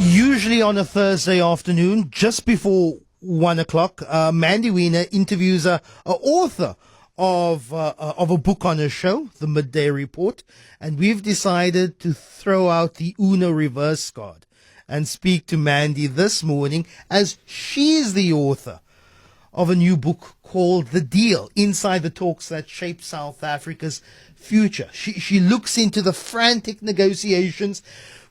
Usually on a Thursday afternoon, just before 1 o'clock, Mandy Wiener interviews a author of a book on her show, the Midday Report, and we've decided to throw out the Uno reverse card and speak to Mandy this morning as she's the author of a new book called The Deal, Inside the Talks That Shape South Africa's Future. She looks into the frantic negotiations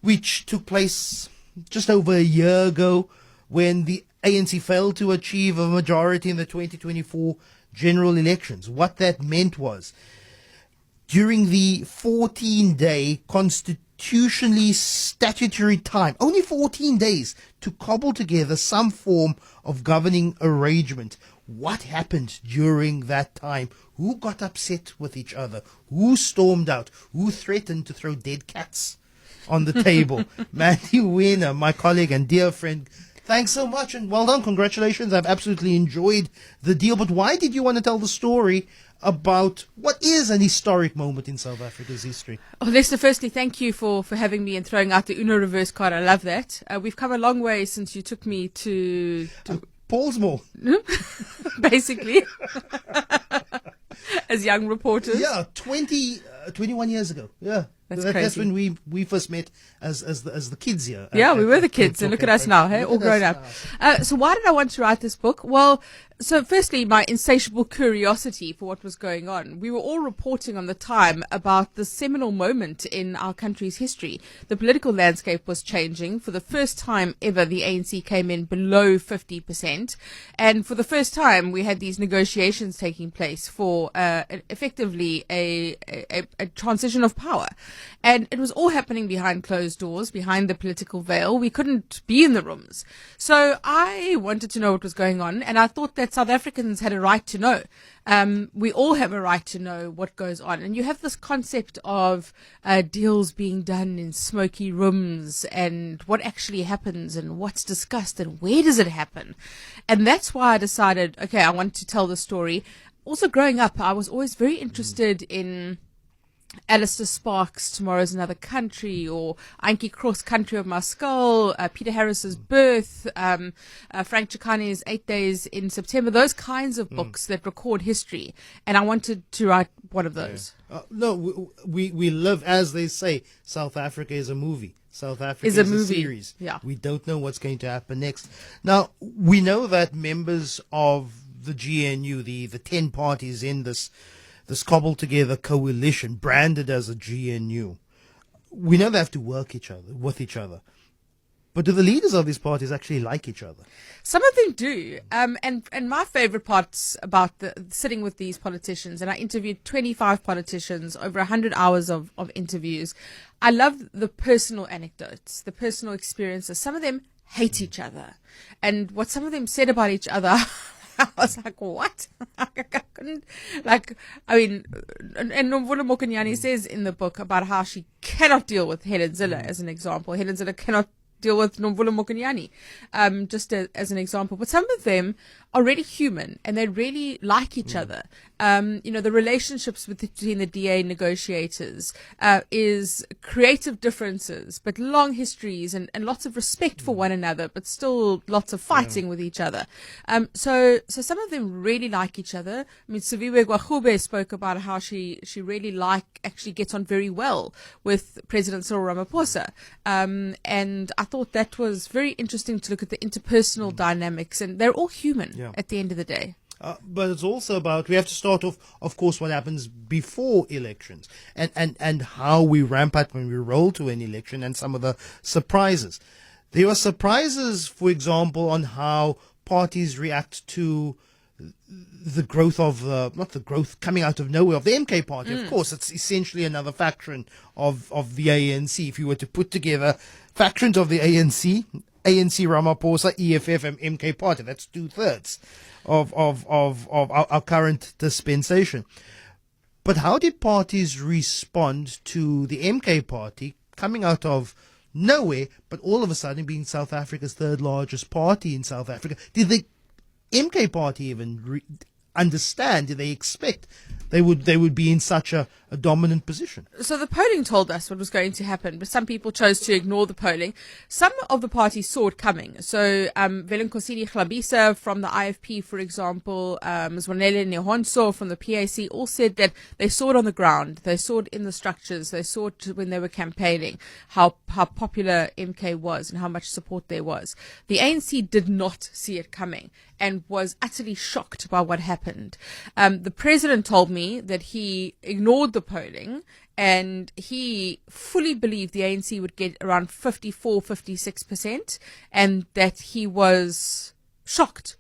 which took place just over a year ago when the ANC failed to achieve a majority in the 2024 general elections. What that meant was, during the 14-day constitutionally statutory time, only 14 days to cobble together some form of governing arrangement. What happened during that time? Who got upset with each other? Who stormed out? Who threatened to throw dead cats on the table? Mandy Wiener, my colleague and dear friend, thanks so much and well done. Congratulations. I've absolutely enjoyed The Deal. But why did you want to tell the story about what is an historic moment in South Africa's history? Oh, Lester, firstly, thank you for having me and throwing out the Uno reverse card. I love that. We've come a long way since you took me to Paulsmore. Basically. As young reporters. Yeah, 21 years ago. Yeah. That's crazy. That's when we first met as the kids here. Yeah, we were the kids, and look at us now, hey, all grown up. So why did I want to write this book? Well, so firstly, my insatiable curiosity for what was going on. We were all reporting on the time about the seminal moment in our country's history. The political landscape was changing. For the first time ever, the ANC came in below 50%. And for the first time, we had these negotiations taking place for effectively a transition of power. And it was all happening behind closed doors, behind the political veil. We couldn't be in the rooms. So I wanted to know what was going on, and I thought that South Africans had a right to know. We all have a right to know what goes on. And you have this concept of deals being done in smoky rooms and what actually happens and what's discussed and where does it happen. And that's why I decided, okay, I want to tell the story. Also, growing up, I was always very interested in Alistair Sparks' Tomorrow's Another Country, or Ankie Cross' Country of My Skull, Peter Harris's Birth, Frank Chikane's 8 Days in September, those kinds of books that record history. And I wanted to write one of those. Yeah. No, we live, as they say, South Africa is a movie. South Africa is a series. Yeah. We don't know what's going to happen next. Now, we know that members of the GNU, the 10 parties in this cobbled together coalition branded as a GNU, we know they have to work with each other. But do the leaders of these parties actually like each other? Some of them do. And my favorite parts about sitting with these politicians, and I interviewed 25 politicians, over 100 hours of interviews. I love the personal anecdotes, the personal experiences. Some of them hate each other. And what some of them said about each other, I was like, what? I couldn't, and Nomvula Mokonyane says in the book about how she cannot deal with Helen Zille, as an example. Helen Zille cannot deal with Nomvula Mokonyane, just as an example. But some of them are really human and they really like each other. The relationships between the DA negotiators is creative differences, but long histories and lots of respect for one another, but still lots of fighting with each other. So some of them really like each other. I mean, Siviwe Gwachube spoke about how she really actually gets on very well with President Cyril Ramaphosa. And I thought that was very interesting to look at the interpersonal dynamics, and they're all human at the end of the day. But it's also about, we have to start off, of course, what happens before elections and how we ramp up when we roll to an election and some of the surprises. There are surprises, for example, on how parties react to the growth of, not the growth coming out of nowhere of the MK party. Of course, it's essentially another faction of the ANC. If you were to put together factions of the ANC, Ramaphosa, EFF, and MK party, that's 2/3 of our current dispensation. But how did parties respond to the MK party coming out of nowhere, but all of a sudden being South Africa's third largest party in South Africa? Did the MK party even understand? Did they expect they would be in such a dominant position. So the polling told us what was going to happen, but some people chose to ignore the polling. Some of the parties saw it coming. So Velenkosini Chlabisa from the IFP, for example, Zwanele Nehonso from the PAC all said that they saw it on the ground. They saw it in the structures. They saw it when they were campaigning, how popular MK was and how much support there was. The ANC did not see it coming and was utterly shocked by what happened. The president told me that he ignored the polling and he fully believed the ANC would get around 56%, and that he was shocked.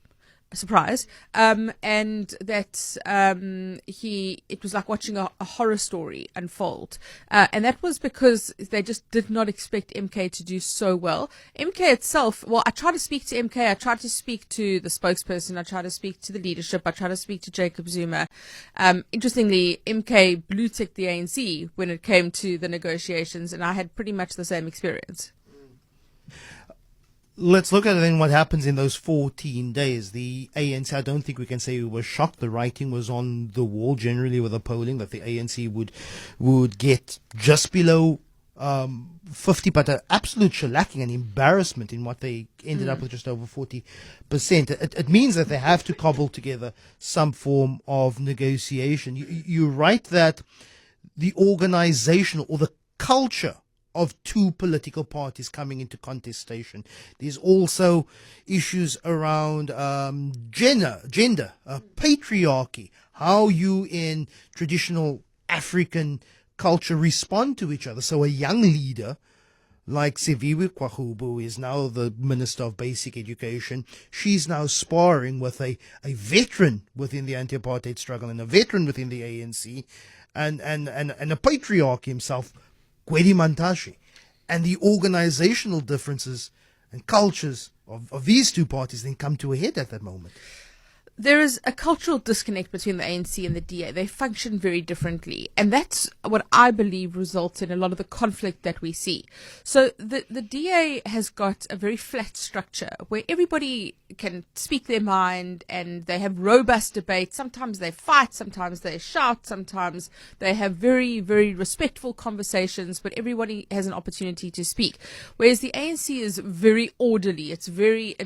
Surprise, and that it was like watching a horror story unfold, and that was because they just did not expect MK to do so well. MK itself, well, I tried to speak to MK, I tried to speak to the spokesperson, I tried to speak to the leadership, I tried to speak to Jacob Zuma. Interestingly, MK blue-ticked the ANC when it came to the negotiations, and I had pretty much the same experience. Let's look at then what happens in those 14 days. The ANC, I don't think we can say we were shocked. The writing was on the wall generally with the polling that the ANC would get just below 50, but an absolute shellacking and embarrassment in what they ended up with, just over 40%. It means that they have to cobble together some form of negotiation. You write that the organization or the culture of two political parties coming into contestation. There's also issues around gender, patriarchy, how you in traditional African culture respond to each other. So a young leader like Siviwe Kwahubu is now the Minister of Basic Education. She's now sparring with a veteran within the anti-apartheid struggle and a veteran within the ANC and a patriarch himself, Gwedi Mantashe, and the organizational differences and cultures of these two parties then come to a head at that moment. There is a cultural disconnect between the ANC and the DA. They function very differently. And that's what I believe results in a lot of the conflict that we see. So the DA has got a very flat structure where everybody can speak their mind and they have robust debate. Sometimes they fight, sometimes they shout, sometimes they have very, very respectful conversations, but everybody has an opportunity to speak. Whereas the ANC is very orderly. It's very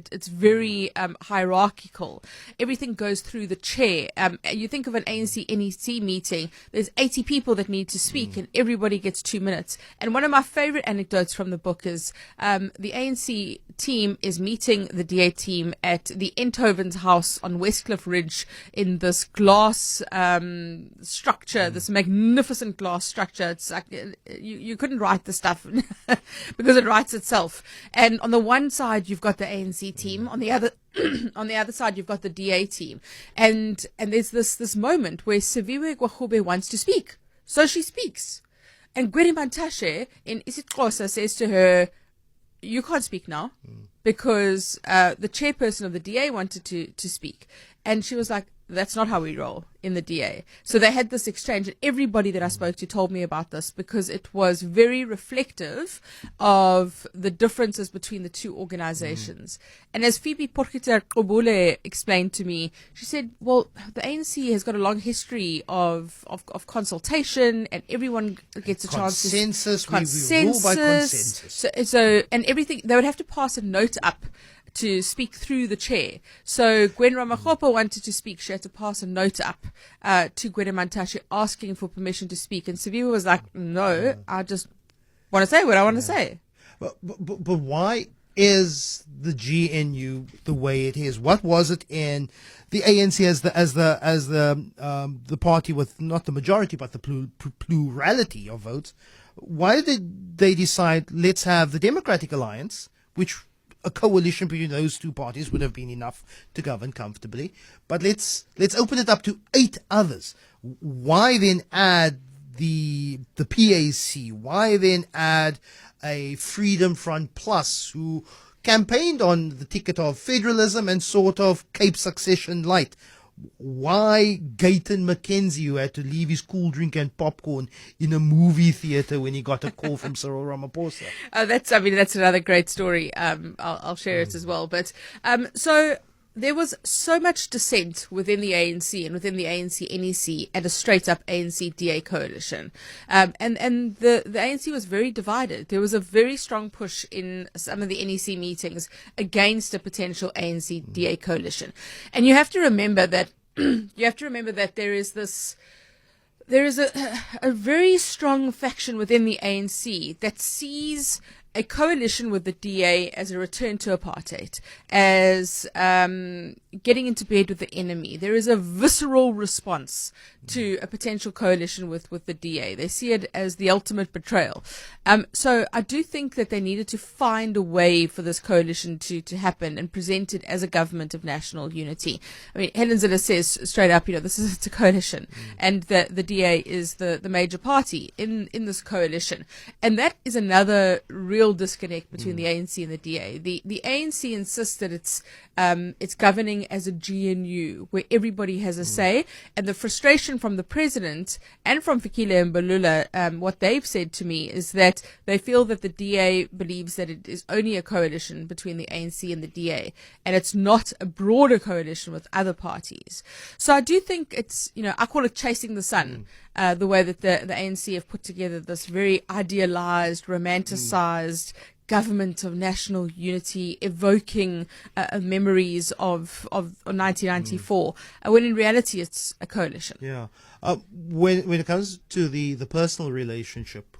hierarchical. Everything goes through the chair. You think of an ANC NEC meeting, there's 80 people that need to speak and everybody gets 2 minutes. And one of my favorite anecdotes from the book is the ANC team is meeting the DA team at the Enthoven's house on Westcliff Ridge in this glass structure, this magnificent glass structure. It's like you couldn't write the stuff because it writes itself. And on the one side you've got the ANC team, on the other on the other side you've got the DA team, and there's this moment where Siviwe Kwahubu wants to speak, so she speaks, and Gwedi Mantashe in isiXhosa says to her, "You can't speak now," because the chairperson of the DA wanted to speak, and she was like, "That's not how we roll in the DA." So they had this exchange, and everybody that I spoke to told me about this because it was very reflective of the differences between the two organizations. And as Phoebe Porkiter Qobule explained to me, she said, well, the ANC has got a long history of consultation, and everyone gets a chance to... Consensus, we rule by consensus. So, and everything, they would have to pass a note up to speak through the chair. So Gwen Ramakgopa wanted to speak. She had to pass a note up to Gwedi Mantashe asking for permission to speak. And Siviwe was like, no, I just want to say what I want to say. But why is the GNU the way it is? What was it in the ANC as the party with not the majority but the plurality of votes? Why did they decide, let's have the Democratic Alliance, which a coalition between those two parties would have been enough to govern comfortably, but let's open it up to 8 others. Why then add the PAC? Why then add a Freedom Front Plus, who campaigned on the ticket of federalism and sort of Cape Succession Light? Why Gayton McKenzie, who had to leave his cool drink and popcorn in a movie theater when he got a call from Cyril Ramaphosa? That's another great story. I'll share it as well. But so there was so much dissent within the ANC and within the ANC NEC and a straight up ANC DA coalition. And the ANC was very divided. There was a very strong push in some of the NEC meetings against a potential ANC DA coalition. And you have to remember that there is a very strong faction within the ANC that sees a coalition with the DA as a return to apartheid, as getting into bed with the enemy. There is a visceral response to a potential coalition with the DA. They see it as the ultimate betrayal. So I do think that they needed to find a way for this coalition to happen and present it as a government of national unity. I mean, Helen Zille says straight up, it's a coalition, and that the DA is the major party in this coalition. And that is another real disconnect between the ANC and the DA. The ANC insists that it's governing as a GNU, where everybody has a say, and the frustration from the president and from Fikile Mbalula, what they've said to me is that they feel that the DA believes that it is only a coalition between the ANC and the DA, and it's not a broader coalition with other parties. So I do think it's, I call it chasing the sun, the way that the ANC have put together this very idealized, romanticized government of national unity, evoking memories of 1994, when in reality it's a coalition. Yeah. When it comes to the personal relationship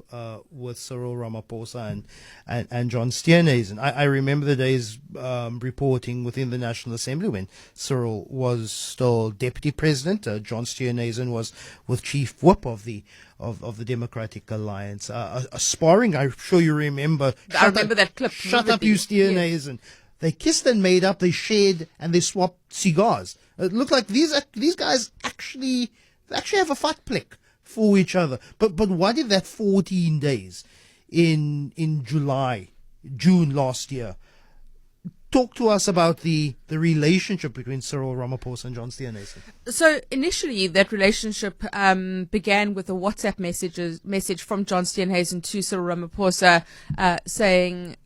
with Cyril Ramaphosa and John Steenhuisen, I remember the days reporting within the National Assembly when Cyril was still deputy president. John Steenhuisen was with chief whip of the Democratic Alliance. A sparring, I'm sure you remember. I remember that clip. Shut up, you Steenhuisen. Yes. They kissed and made up. They shared and they swapped cigars. It looked like these guys actually have a fight plick for each other. But what if that 14 days in June last year? Talk to us about the relationship between Cyril Ramaphosa and John Steenhuisen. So initially, that relationship began with a WhatsApp message from John Steenhuisen to Cyril Ramaphosa saying,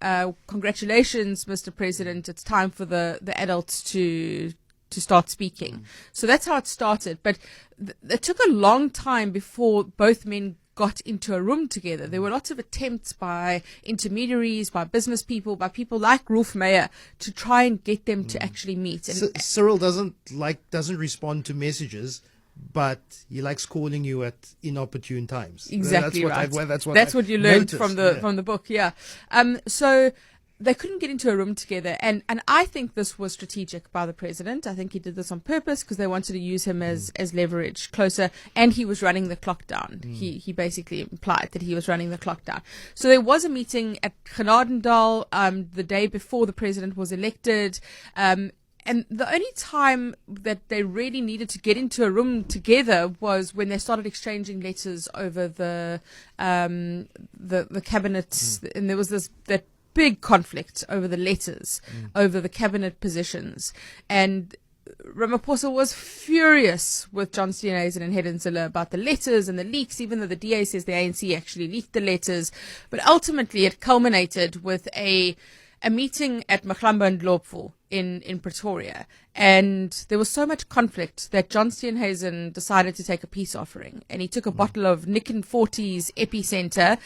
"Congratulations, Mr. President. It's time for the adults to start speaking." So that's how it started. But it took a long time before both men got into a room together. There were lots of attempts by intermediaries, by business people, by people like Rolf Meyer to try and get them to actually meet. And Cyril doesn't respond to messages, but he likes calling you at inopportune times. Exactly right. That's what you learned noticed. from the book. Yeah. So they couldn't get into a room together, and I think this was strategic by the president. I think he did this on purpose because they wanted to use him as leverage closer, and he was running the clock down. He basically implied that he was running the clock down. So there was a meeting at Genadendal the day before the president was elected, and the only time that they really needed to get into a room together was when they started exchanging letters over the cabinets, and there was that big conflict over the letters, over the cabinet positions. And Ramaphosa was furious with John Steenhuisen and Helen Zille about the letters and the leaks, even though the DA says the ANC actually leaked the letters. But ultimately it culminated with a meeting at Mahlamba Ndlopfu in Pretoria. And there was so much conflict that John Steenhuisen decided to take a peace offering. And he took a bottle of Nick and 40's Epicenter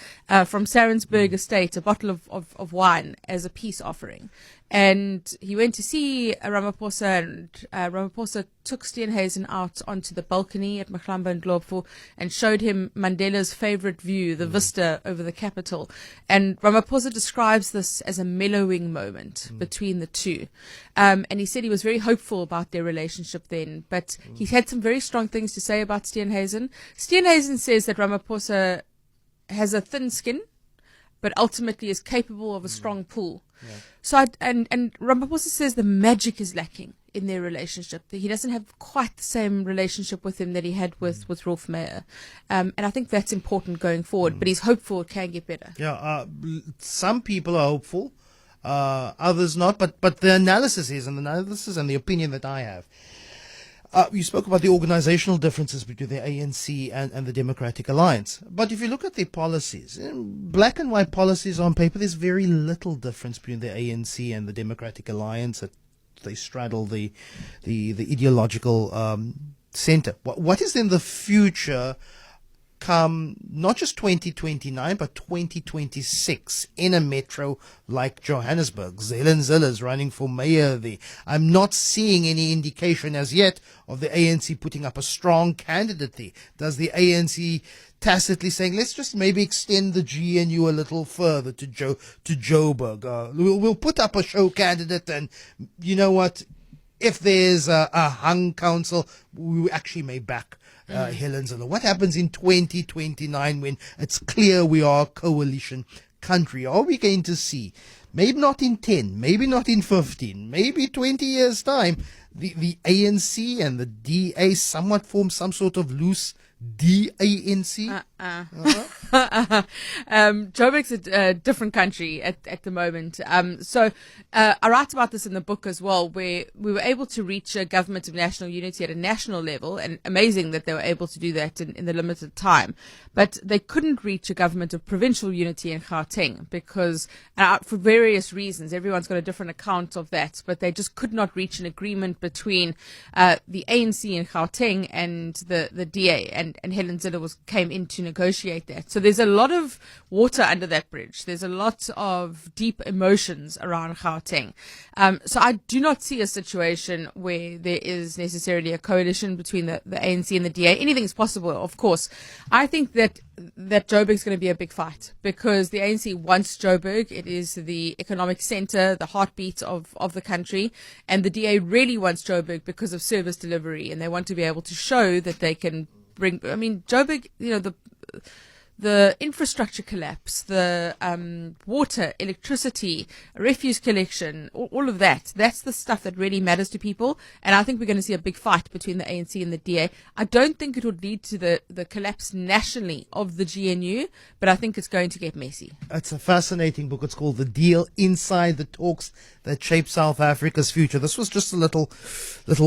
from Sarensburg Estate, a bottle of wine as a peace offering. And he went to see Ramaphosa, and Ramaphosa took Steenhuisen out onto the balcony at Mahlamba Ndlopfu and showed him Mandela's favorite view, the vista over the capital. And Ramaphosa describes this as a mellowing moment between the two. And he said he was very hopeful about their relationship then, but he had some very strong things to say about Steenhuisen. Steenhuisen says that Ramaphosa has a thin skin, but ultimately is capable of a strong pull. Yeah. So, and Ramaphosa says the magic is lacking in their relationship. That he doesn't have quite the same relationship with him that he had with Rolf Meyer. And I think that's important going forward, but he's hopeful it can get better. Yeah, some people are hopeful, others not, but the analysis and the opinion that I have. You spoke about the organizational differences between the ANC and the Democratic Alliance. But if you look at their policies, black and white policies on paper, there's very little difference between the ANC and the Democratic Alliance. They straddle the ideological center. What is then the future come not just 2029 but 2026 in a metro like Johannesburg? Helen Zille's running for mayor there. I'm not seeing any indication as yet of the ANC putting up a strong candidate there. Does the ANC tacitly saying, let's just maybe extend the GNU a little further to Joburg? We'll put up a show candidate, and you know what? If there's a hung council, we actually may back Helen Zille. What happens in 2029 when it's clear we are a coalition country? Are we going to see, maybe not in 10, maybe not in 15, maybe 20 years' time, the ANC and the DA somewhat form some sort of loose DANC? Joburg's a different country at the moment. So I write about this in the book as well, where we were able to reach a government of national unity at a national level, and amazing that they were able to do that in the limited time. But they couldn't reach a government of provincial unity in Gauteng because, for various reasons, everyone's got a different account of that, but they just could not reach an agreement between the ANC in Gauteng and the DA, and Helen Zille came in to negotiate that. So there's a lot of water under that bridge. There's a lot of deep emotions around Gauteng. So I do not see a situation where there is necessarily a coalition between the ANC and the DA. Anything is possible, of course. I think that Joburg's going to be a big fight because the ANC wants Joburg. It is the economic center, the heartbeat of the country. And the DA really wants Joburg because of service delivery. And they want to be able to show that they can bring, Joburg, the infrastructure collapse, the water, electricity, refuse collection, all of that. That's the stuff that really matters to people. And I think we're going to see a big fight between the ANC and the DA. I don't think it would lead to the collapse nationally of the GNU, but I think it's going to get messy. It's a fascinating book. It's called The Deal: Inside the Talks That Shape South Africa's Future. This was just a little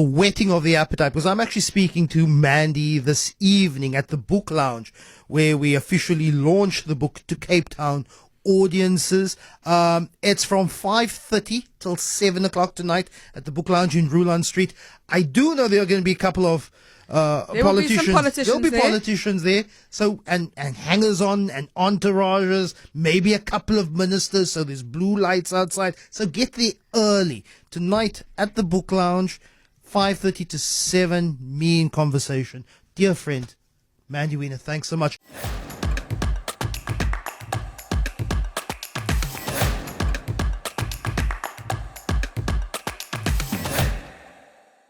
whetting of the appetite, because I'm actually speaking to Mandy this evening at the Book Lounge, where we officially launched the book to Cape Town audiences. It's from 5:30 till 7 o'clock tonight at the Book Lounge in Ruland Street. I do know there are going to be a couple of politicians. There'll be politicians there. So, and hangers-on and entourages, maybe a couple of ministers. So there's blue lights outside. So get there early tonight at the Book Lounge, 5:30 to 7. Me in conversation, dear friend Mandy Wiener. Thanks so much.